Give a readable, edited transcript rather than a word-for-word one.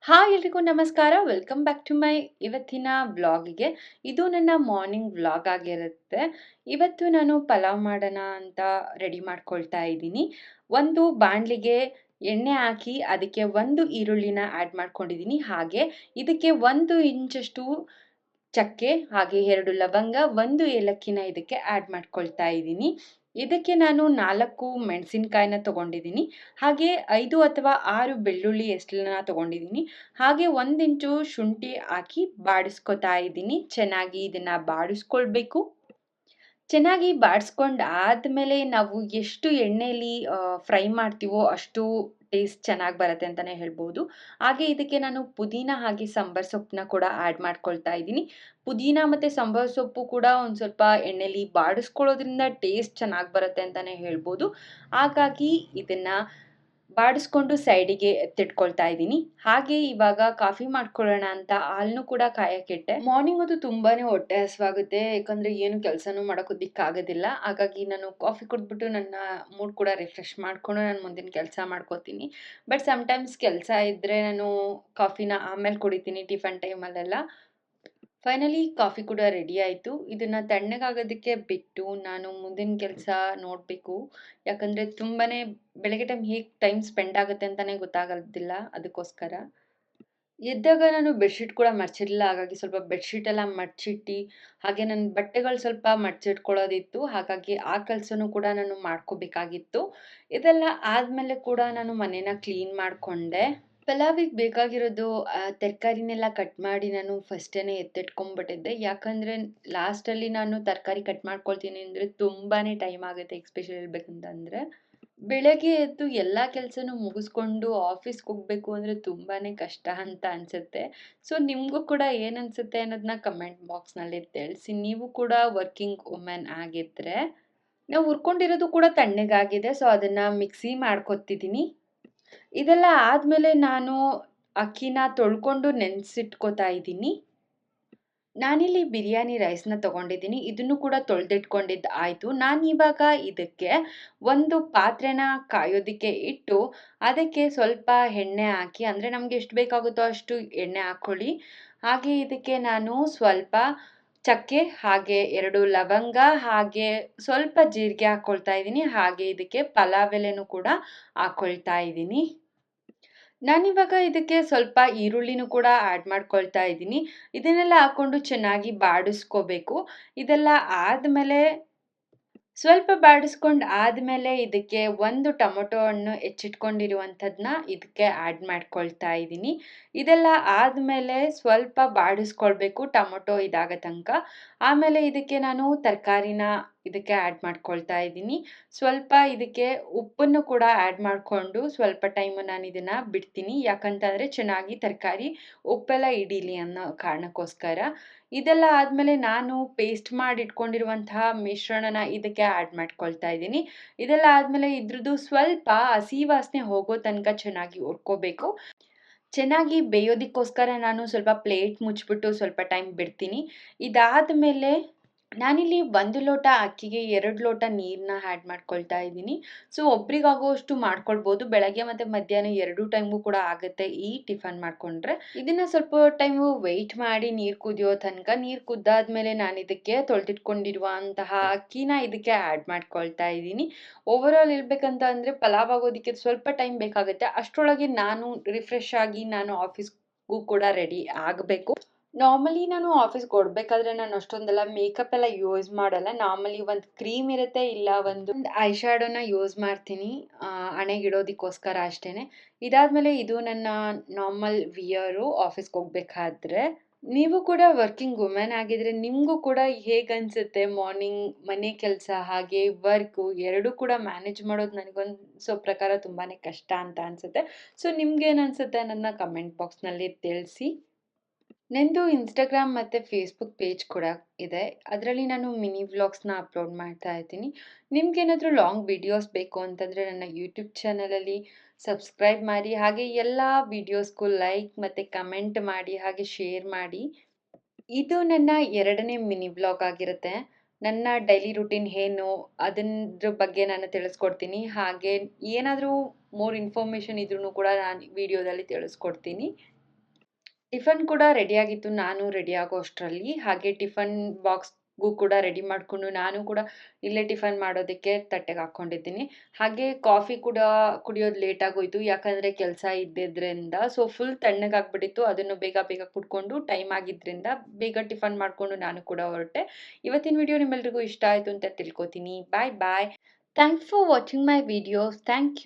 Hi ಎಲ್ರಿಗೂ ನಮಸ್ಕಾರ. Welcome back to my ಇವತ್ತಿನ ವ್ಲಾಗಿಗೆ. ಇದು ನನ್ನ ಮಾರ್ನಿಂಗ್ ವ್ಲಾಗ್ ಆಗಿರುತ್ತೆ. ಇವತ್ತು ನಾನು ಪಲಾವ್ ಮಾಡೋಣ ಅಂತ ರೆಡಿ ಮಾಡ್ಕೊಳ್ತಾ ಇದ್ದೀನಿ. ಒಂದು ಬಾಣಲಿಗೆ ಎಣ್ಣೆ ಹಾಕಿ ಅದಕ್ಕೆ ಒಂದು ಈರುಳ್ಳಿನ ಆ್ಯಡ್ ಮಾಡ್ಕೊಂಡಿದ್ದೀನಿ. ಹಾಗೆ ಇದಕ್ಕೆ 1 ಇಂಚಷ್ಟು ಚಕ್ಕೆ, ಹಾಗೆ 2 ಲವಂಗ, 1 ಏಲಕ್ಕಿನ ಇದಕ್ಕೆ ಆ್ಯಡ್ ಮಾಡ್ಕೊಳ್ತಾ ಇದ್ದೀನಿ. ಇದಕ್ಕೆ ನಾನು 4 ಮೆಣಸಿನಕಾಯಿನ ತೊಗೊಂಡಿದ್ದೀನಿ. ಹಾಗೆ 5 ಅಥವಾ 6 ಬೆಳ್ಳುಳ್ಳಿ ಎಸ್ಲನ್ನ ತೊಗೊಂಡಿದ್ದೀನಿ. ಹಾಗೆ 1 ಇಂಚು ಶುಂಠಿ ಹಾಕಿ ಬಾಡಿಸ್ಕೊತಾ ಇದ್ದೀನಿ. ಚೆನ್ನಾಗಿ ಇದನ್ನ ಬಾಡಿಸ್ಕೊಳ್ಬೇಕು. ಚೆನ್ನಾಗಿ ಬಾಡಿಸ್ಕೊಂಡು ಆದಮೇಲೆ ನಾವು ಎಷ್ಟು ಎಣ್ಣೆಯಲ್ಲಿ ಫ್ರೈ ಮಾಡ್ತೀವೋ ಅಷ್ಟು ಟೇಸ್ಟ್ ಚೆನ್ನಾಗಿ ಬರುತ್ತೆ ಅಂತಲೇ ಹೇಳ್ಬೋದು. ಹಾಗೆ ಇದಕ್ಕೆ ನಾನು ಪುದೀನ ಹಾಗೆ ಸಾಂಬಾರ್ ಸೊಪ್ಪನ್ನ ಕೂಡ ಆ್ಯಡ್ ಮಾಡ್ಕೊಳ್ತಾ ಇದ್ದೀನಿ. ಪುದೀನ ಮತ್ತು ಸಾಂಬಾರ್ ಸೊಪ್ಪು ಕೂಡ ಒಂದು ಸ್ವಲ್ಪ ಎಣ್ಣೆಲಿ ಬಾಡಿಸ್ಕೊಳ್ಳೋದ್ರಿಂದ ಟೇಸ್ಟ್ ಚೆನ್ನಾಗಿ ಬರುತ್ತೆ ಅಂತಲೇ ಹೇಳ್ಬೋದು. ಹಾಗಾಗಿ ಇದನ್ನು ಬಾಡಿಸ್ಕೊಂಡು ಸೈಡಿಗೆ ಎತ್ತಿಟ್ಕೊಳ್ತಾ ಇದ್ದೀನಿ. ಹಾಗೆ ಇವಾಗ ಕಾಫಿ ಮಾಡ್ಕೊಳ್ಳೋಣ ಅಂತ ಹಾಲನ್ನು ಕೂಡ ಕಾಯಕ್ಕಿಟ್ಟೆ. ಮಾರ್ನಿಂಗ್ ಹೊತ್ತು ತುಂಬಾನೇ ಹೊಟ್ಟೆ ಹಸಿವಾಗುತ್ತೆ, ಯಾಕಂದ್ರೆ ಏನು ಕೆಲಸನೂ ಮಾಡೋಕ್ಕೋದಿಕ್ಕಾಗೋದಿಲ್ಲ. ಹಾಗಾಗಿ ನಾನು ಕಾಫಿ ಕುಡಿದ್ಬಿಟ್ಟು ನನ್ನ ಮೂಡ್ ಕೂಡ ರಿಫ್ರೆಶ್ ಮಾಡ್ಕೊಂಡು ನಾನು ಮುಂದಿನ ಕೆಲಸ ಮಾಡ್ಕೋತೀನಿ. ಬಟ್ ಸಮ್ಟೈಮ್ಸ್ ಕೆಲಸ ಇದ್ದರೆ ನಾನು ಕಾಫಿನ ಆಮೇಲೆ ಕುಡಿತೀನಿ ಟಿಫನ್ ಟೈಮಲ್ಲೆಲ್ಲ. ಫೈನಲಿ ಕಾಫಿ ಕೂಡ ರೆಡಿ ಆಯಿತು. ಇದನ್ನು ತಣ್ಣಗಾಗೋದಕ್ಕೆ ಬಿಟ್ಟು ನಾನು ಮುಂದಿನ ಕೆಲಸ ನೋಡಬೇಕು. ಯಾಕಂದರೆ ತುಂಬಾ ಬೆಳಗ್ಗೆ ಟೈಮ್ ಹೇಗೆ ಟೈಮ್ ಸ್ಪೆಂಡ್ ಆಗುತ್ತೆ ಅಂತಲೇ ಗೊತ್ತಾಗೋದಿಲ್ಲ, ಅದಕ್ಕೋಸ್ಕರ. ಎದ್ದಾಗ ನಾನು ಬೆಡ್‌ಶೀಟ್ ಕೂಡ ಮಡ್ಚಿರಲಿಲ್ಲ. ಹಾಗಾಗಿ ಸ್ವಲ್ಪ ಬೆಡ್‌ಶೀಟ್ ಎಲ್ಲ ಮಡ್ಚಿಟ್ಟು, ಹಾಗೆ ನನ್ನ ಬಟ್ಟೆಗಳು ಸ್ವಲ್ಪ ಮಡ್ಚಿಟ್ಕೊಳ್ಳೋದಿತ್ತು. ಹಾಗಾಗಿ ಆ ಕೆಲಸನೂ ಕೂಡ ನಾನು ಮಾಡ್ಕೋಬೇಕಾಗಿತ್ತು. ಇದೆಲ್ಲ ಆದಮೇಲೆ ಕೂಡ ನಾನು ಮನೇನ ಕ್ಲೀನ್ ಮಾಡಿಕೊಂಡೆ. ಪಲಾವಿಗೆ ಬೇಕಾಗಿರೋದು ತರಕಾರಿನೆಲ್ಲ ಕಟ್ ಮಾಡಿ ನಾನು ಫಸ್ಟೇನೆ ಎತ್ತಿಟ್ಕೊಂಡ್ಬಿಟ್ಟಿದ್ದೆ. ಯಾಕಂದರೆ ಲಾಸ್ಟಲ್ಲಿ ನಾನು ತರಕಾರಿ ಕಟ್ ಮಾಡ್ಕೊಳ್ತೀನಿ ಅಂದರೆ ತುಂಬಾ ಟೈಮ್ ಆಗುತ್ತೆ, ಎಸ್ಪೆಷಲಿ ಹೇಳ್ಬೇಕಂತಂದರೆ. ಬೆಳಗ್ಗೆ ಎದ್ದು ಎಲ್ಲ ಕೆಲಸನೂ ಮುಗಿಸ್ಕೊಂಡು ಆಫೀಸ್‌ಗೆ ಹೋಗಬೇಕು ಅಂದರೆ ತುಂಬಾ ಕಷ್ಟ ಅಂತ ಅನಿಸುತ್ತೆ. ಸೊ ನಿಮಗೂ ಕೂಡ ಏನನ್ಸುತ್ತೆ ಅನ್ನೋದನ್ನ ಕಮೆಂಟ್ ಬಾಕ್ಸ್‌ನಲ್ಲಿ ತಿಳಿಸಿ. ನೀವು ಕೂಡ ವರ್ಕಿಂಗ್ ವುಮೆನ್ ಆಗಿದ್ದರೆ. ನಾವು ಹುರ್ಕೊಂಡಿರೋದು ಕೂಡ ತಣ್ಣಗಾಗಿದೆ. ಸೊ ಅದನ್ನು ಮಿಕ್ಸಿ ಮಾಡ್ಕೊತಿದ್ದೀನಿ. ಇದೆಲ್ಲ ಆದಮೇಲೆ ನಾನು ಅಕ್ಕಿನ ತೊಳ್ಕೊಂಡು ನೆನೆಸಿಟ್ಕೋತಾ ಇದ್ದೀನಿ. ನಾನಿಲ್ಲಿ ಬಿರಿಯಾನಿ ರೈಸ್‌ನ ತೊಗೊಂಡಿದ್ದೀನಿ. ಇದನ್ನು ಕೂಡ ತೊಳೆದಿಟ್ಕೊಂಡಿದ್ದು ಆಯಿತು. ನಾನಿವಾಗ ಇದಕ್ಕೆ ಒಂದು ಪಾತ್ರೆನ ಕಾಯೋದಕ್ಕೆ ಇಟ್ಟು, ಅದಕ್ಕೆ ಸ್ವಲ್ಪ ಎಣ್ಣೆ ಹಾಕಿ, ಅಂದರೆ ನಮಗೆ ಎಷ್ಟು ಬೇಕಾಗುತ್ತೋ ಅಷ್ಟು ಎಣ್ಣೆ ಹಾಕ್ಕೊಳ್ಳಿ. ಹಾಗೆ ಇದಕ್ಕೆ ನಾನು ಸ್ವಲ್ಪ ಚಕ್ಕೆ, ಹಾಗೆ 2 ಲವಂಗ, ಹಾಗೆ ಸ್ವಲ್ಪ ಜೀರಿಗೆ ಹಾಕ್ಕೊಳ್ತಾ ಇದ್ದೀನಿ. ಹಾಗೆ ಇದಕ್ಕೆ ಪಲಾವ್ ಎಲೆನೂ ಕೂಡ ಹಾಕ್ಕೊಳ್ತಾ ಇದ್ದೀನಿ. ನಾನಿವಾಗ ಇದಕ್ಕೆ ಸ್ವಲ್ಪ ಈರುಳ್ಳಿನೂ ಕೂಡ ಆ್ಯಡ್ ಮಾಡ್ಕೊಳ್ತಾ ಇದ್ದೀನಿ. ಇದನ್ನೆಲ್ಲ ಹಾಕ್ಕೊಂಡು ಚೆನ್ನಾಗಿ ಬಾಡಿಸ್ಕೋಬೇಕು. ಇದೆಲ್ಲ ಆದಮೇಲೆ ಸ್ವಲ್ಪ ಬಾಡಿಸ್ಕೊಂಡು ಆದಮೇಲೆ ಇದಕ್ಕೆ 1 ಟೊಮೊಟೊ ಹಣ್ಣು ಹೆಚ್ಚಿಟ್ಕೊಂಡಿರುವಂಥದ್ದನ್ನ ಇದಕ್ಕೆ ಆ್ಯಡ್ ಮಾಡ್ಕೊಳ್ತಾ ಇದ್ದೀನಿ. ಇದೆಲ್ಲ ಆದಮೇಲೆ ಸ್ವಲ್ಪ ಬಾಡಿಸ್ಕೊಳ್ಬೇಕು ಟೊಮೊಟೊ ಇದಾಗೋ ತನಕ. ಆಮೇಲೆ ಇದಕ್ಕೆ ನಾನು ತರಕಾರಿನ ಇದಕ್ಕೆ ಆ್ಯಡ್ ಮಾಡ್ಕೊಳ್ತಾ ಇದ್ದೀನಿ. ಸ್ವಲ್ಪ ಇದಕ್ಕೆ ಉಪ್ಪನ್ನು ಕೂಡ ಆ್ಯಡ್ ಮಾಡಿಕೊಂಡು ಸ್ವಲ್ಪ ಟೈಮು ನಾನು ಇದನ್ನು ಬಿಡ್ತೀನಿ. ಯಾಕಂತಂದರೆ ಚೆನ್ನಾಗಿ ತರಕಾರಿ ಉಪ್ಪೆಲ್ಲ ಹಿಡೀಲಿ ಅನ್ನೋ ಕಾರಣಕ್ಕೋಸ್ಕರ. ಇದೆಲ್ಲ ಆದಮೇಲೆ ನಾನು ಪೇಸ್ಟ್ ಮಾಡಿ ಇಟ್ಕೊಂಡಿರುವಂತಹ ಮಿಶ್ರಣನ ಇದಕ್ಕೆ ಆ್ಯಡ್ ಮಾಡ್ಕೊಳ್ತಾ ಇದ್ದೀನಿ. ಇದೆಲ್ಲ ಆದಮೇಲೆ ಇದ್ರದ್ದು ಸ್ವಲ್ಪ ಹಸಿ ವಾಸನೆ ಹೋಗೋ ತನಕ ಚೆನ್ನಾಗಿ ಹುರ್ಕೋಬೇಕು. ಚೆನ್ನಾಗಿ ಬೇಯೋದಕ್ಕೋಸ್ಕರ ನಾನು ಸ್ವಲ್ಪ ಪ್ಲೇಟ್ ಮುಚ್ಚಿಬಿಟ್ಟು ಸ್ವಲ್ಪ ಟೈಮ್ ಬಿಡ್ತೀನಿ. ಇದಾದಮೇಲೆ ನಾನಿಲ್ಲಿ 1 ಲೋಟ ಅಕ್ಕಿಗೆ 2 ಲೋಟ ನೀರನ್ನ ಆ್ಯಡ್ ಮಾಡ್ಕೊಳ್ತಾ ಇದ್ದೀನಿ. ಸೊ ಒಬ್ರಿಗಾಗೋವಷ್ಟು ಮಾಡ್ಕೊಳ್ಬೋದು. ಬೆಳಗ್ಗೆ ಮತ್ತು ಮಧ್ಯಾಹ್ನ 2 ಟೈಮ್‌ಗೂ ಕೂಡ ಆಗುತ್ತೆ ಈ ಟಿಫನ್ ಮಾಡಿಕೊಂಡ್ರೆ. ಇದನ್ನು ಸ್ವಲ್ಪ ಟೈಮು ವೆಯ್ಟ್ ಮಾಡಿ ನೀರು ಕುದಿಯೋ ತನಕ. ನೀರು ಕುದ್ದಾದ್ಮೇಲೆ ನಾನು ಇದಕ್ಕೆ ತೊಳೆದಿಟ್ಕೊಂಡಿರುವಂತಹ ಅಕ್ಕಿನ ಇದಕ್ಕೆ ಆ್ಯಡ್ ಮಾಡ್ಕೊಳ್ತಾ ಇದ್ದೀನಿ. ಓವರಾಲ್ ಹೇಳ್ಬೇಕಂತ ಅಂದರೆ ಪಲಾವ್ ಆಗೋದಕ್ಕೆ ಸ್ವಲ್ಪ ಟೈಮ್ ಬೇಕಾಗುತ್ತೆ. ಅಷ್ಟರೊಳಗೆ ನಾನು ರಿಫ್ರೆಶ್ ಆಗಿ ನಾನು ಆಫೀಸ್‌ಗೂ ಕೂಡ ರೆಡಿ ಆಗಬೇಕು. ನಾರ್ಮಲಿ ನಾನು ಆಫೀಸ್‌ಗೆ ಹೊರಡ್ಬೇಕಾದ್ರೆ ನಾನು ಅಷ್ಟೊಂದೆಲ್ಲ ಮೇಕಪ್ ಎಲ್ಲ ಯೂಸ್ ಮಾಡಲ್ಲ. ನಾರ್ಮಲಿ ಒಂದು ಕ್ರೀಮ್ ಇರುತ್ತೆ, ಇಲ್ಲ ಒಂದು ಐ ಶ್ಯಾಡೋನ ಯೂಸ್ ಮಾಡ್ತೀನಿ ಹಣೆಗಿಡೋದಕ್ಕೋಸ್ಕರ ಅಷ್ಟೇ. ಇದಾದಮೇಲೆ ಇದು ನನ್ನ ನಾರ್ಮಲ್ ವಿಯರು ಆಫೀಸ್‌ಗೆ ಹೋಗ್ಬೇಕಾದ್ರೆ. ನೀವು ಕೂಡ ವರ್ಕಿಂಗ್ ವುಮೆನ್ ಆಗಿದ್ರೆ ನಿಮಗೂ ಕೂಡ ಹೇಗನ್ಸುತ್ತೆ ಮಾರ್ನಿಂಗ್ ಮನೆ ಕೆಲಸ ಹಾಗೆ ವರ್ಕು ಎರಡೂ ಕೂಡ ಮ್ಯಾನೇಜ್ ಮಾಡೋದು ನನಗನ್ಸೋ ಪ್ರಕಾರ ತುಂಬಾ ಕಷ್ಟ ಅಂತ ಅನಿಸುತ್ತೆ. ಸೊ ನಿಮ್ಗೇನು ಅನಿಸುತ್ತೆ ಅನ್ನೋದನ್ನ ಕಮೆಂಟ್ ಬಾಕ್ಸ್‌ನಲ್ಲಿ ತಿಳಿಸಿ. ನಂದು ಇನ್ಸ್ಟಾಗ್ರಾಮ್ ಮತ್ತು ಫೇಸ್ಬುಕ್ ಪೇಜ್ ಕೂಡ ಇದೆ. ಅದರಲ್ಲಿ ನಾನು ಮಿನಿ ವ್ಲಾಗ್ಸ್‌ನ ಅಪ್ಲೋಡ್ ಮಾಡ್ತಾ ಇರ್ತೀನಿ. ನಿಮ್ಗೇನಾದರೂ ಲಾಂಗ್ ವಿಡಿಯೋಸ್ ಬೇಕು ಅಂತಂದರೆ ನನ್ನ ಯೂಟ್ಯೂಬ್ ಚಾನಲಲ್ಲಿ ಸಬ್ಸ್ಕ್ರೈಬ್ ಮಾಡಿ. ಹಾಗೆ ಎಲ್ಲ ವಿಡಿಯೋಸ್ಗೂ ಲೈಕ್ ಮತ್ತು ಕಮೆಂಟ್ ಮಾಡಿ, ಹಾಗೆ ಶೇರ್ ಮಾಡಿ. ಇದು ನನ್ನ 2ನೇ ಮಿನಿ ವ್ಲಾಗ್ ಆಗಿರುತ್ತೆ. ನನ್ನ ಡೈಲಿ ರೂಟೀನ್ ಏನು ಅದರ ಬಗ್ಗೆ ನಾನು ತಿಳಿಸ್ಕೊಡ್ತೀನಿ. ಹಾಗೆ ಏನಾದರೂ ಮೋರ್ ಇನ್ಫಾರ್ಮೇಷನ್ ಇದ್ರೂ ಕೂಡ ನಾನು ವಿಡಿಯೋದಲ್ಲಿ ತಿಳಿಸ್ಕೊಡ್ತೀನಿ. ಟಿಫನ್ ಕೂಡ ರೆಡಿಯಾಗಿತ್ತು. ನಾನು ರೆಡಿ ಆಗೋ ಅಷ್ಟರಲ್ಲಿ. ಹಾಗೆ ಟಿಫನ್ ಬಾಕ್ಸ್‌ಗೂ ಕೂಡ ರೆಡಿ ಮಾಡ್ಕೊಂಡು ನಾನು ಕೂಡ ಇಲ್ಲೇ ಟಿಫನ್ ಮಾಡೋದಕ್ಕೆ ತಟ್ಟೆಗೆ ಹಾಕ್ಕೊಂಡಿದ್ದೀನಿ. ಹಾಗೆ ಕಾಫಿ ಕೂಡ ಕುಡಿಯೋದು ಲೇಟ್ ಆಗೋಯ್ತು. ಯಾಕಂದ್ರೆ ಕೆಲಸ ಇದ್ದಿದ್ರಿಂದ. So, full ತಣ್ಣಗಾಗ್ಬಿಟ್ಟಿತ್ತು. ಅದನ್ನು ಬೇಗ ಬೇಗ ಕುಡ್ಕೊಂಡು ಟೈಮ್ ಆಗಿದ್ರಿಂದ ಬೇಗ ಟಿಫನ್ ಮಾಡ್ಕೊಂಡು ನಾನು ಕೂಡ ಹೊರಟೆ. ಇವತ್ತಿನ ವಿಡಿಯೋ ನಿಮ್ಮೆಲ್ರಿಗೂ ಇಷ್ಟ ಆಯ್ತು ಅಂತ ತಿಳ್ಕೊತೀನಿ. Bye bye. Thanks for watching my videos. Thank you.